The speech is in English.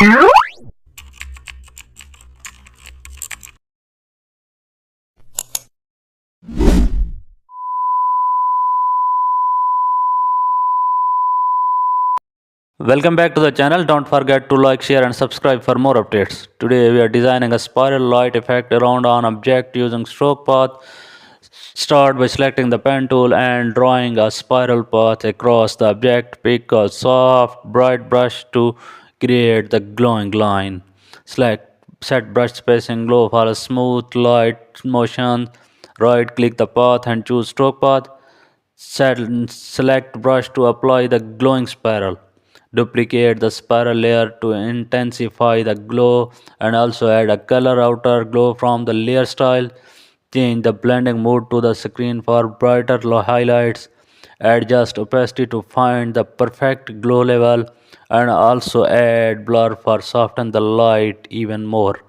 Welcome back to the channel. Don't forget to like, share and subscribe for more updates. Today we are designing a spiral light effect around an object using stroke path. Start by selecting the pen tool and drawing a spiral path across the object. Pick a soft, bright brush to create the glowing line. Set brush spacing low for a smooth light motion. Right click the path and choose stroke path. Select brush to apply the glowing spiral. Duplicate the spiral layer to intensify the glow and also add a color outer glow from the layer style. Change the blending mode to the screen for brighter highlights. Adjust opacity to find the perfect glow level and also add blur for soften the light even more.